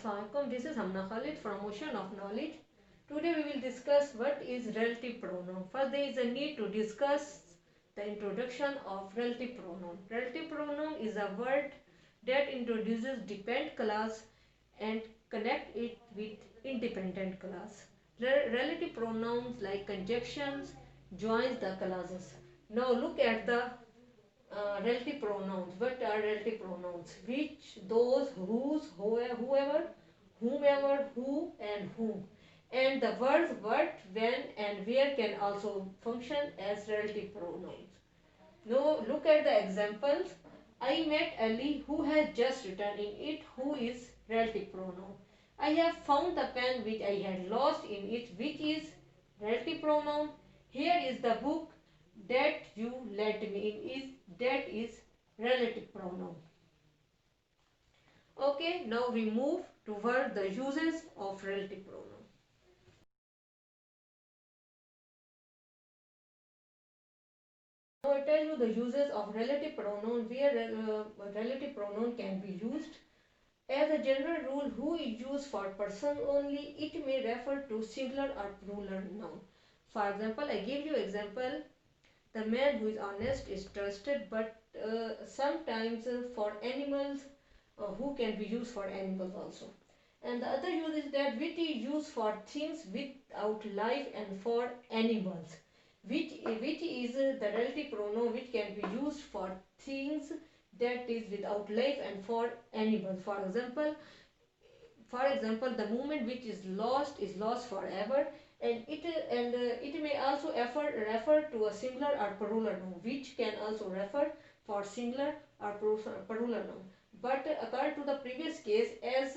Assalamualaikum. This is Hamna Khalid from Ocean of Knowledge. Today we will discuss what is relative pronoun. First, there is a need to discuss the introduction of relative pronoun. Relative pronoun is a word that introduces dependent clause and connect it with independent clause. Relative pronouns like conjunctions joins the clauses. Now look at the relative pronouns. What are relative pronouns? Which, those, whose, whoever, whomever, who, and whom. And the words what, when, and where can also function as relative pronouns. Now look at the examples. I met Ali who has just returned. In it, who is relative pronoun. I have found the pen which I had lost. In it, which is relative pronoun. Here is the book that you let me in, is that is relative pronoun. Okay, now we move toward the uses of relative pronoun. Now I tell you the uses of relative pronoun, where relative pronoun can be used. As a general rule, who is used for person only, it may refer to singular or plural noun. For example, I give you example. The man who is honest is trusted, but sometimes for animals, who can be used for animals also. And the other use is that which is used for things without life and for animals. Which is the relative pronoun which can be used for things that is without life and for animals. For example, the moment which is lost forever, and it may also refer to a singular or plural noun, which can also refer for singular or plural noun. But according to the previous case, as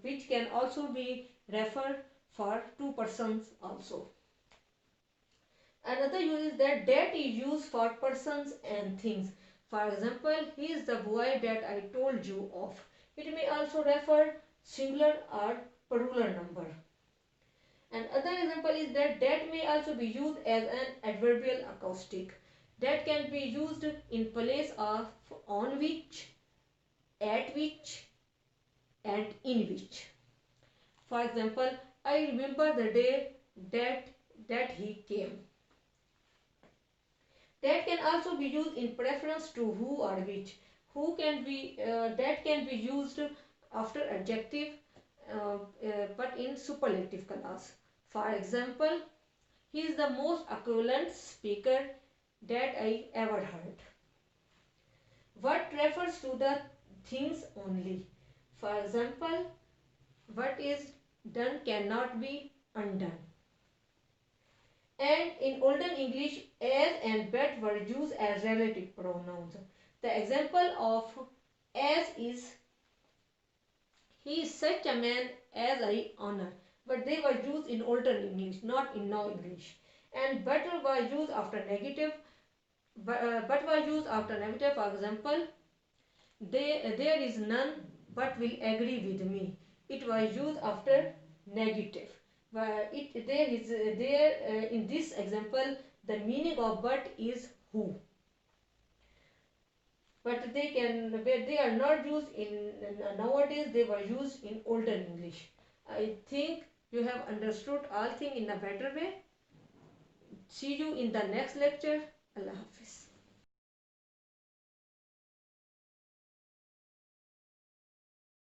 which can also be referred for two persons also. Another use is that is used for persons and things. For example, he is the boy that I told you of. It may also refer singular or plural number. And other example is that may also be used as an adverbial acoustic. That can be used in place of on which, at which, and in which. For example, I remember the day that he came. That can also be used in preference to who or which. That can be used after adjective, but in superlative clause. For example, he is the most eloquent speaker that I ever heard. What refers to the things only. For example, what is done cannot be undone. And in olden English, as and but were used as relative pronouns. The example of as is, he is such a man as I honor. But they were used in olden English, not in now English. And but were used after negative. But were used after negative. For example, there is none but will agree with me. It was used after negative. In this example, the meaning of but is who. But they are not used in nowadays. They were used in olden English. I think you have understood all things in a better way. See you in the next lecture. Allah Hafiz.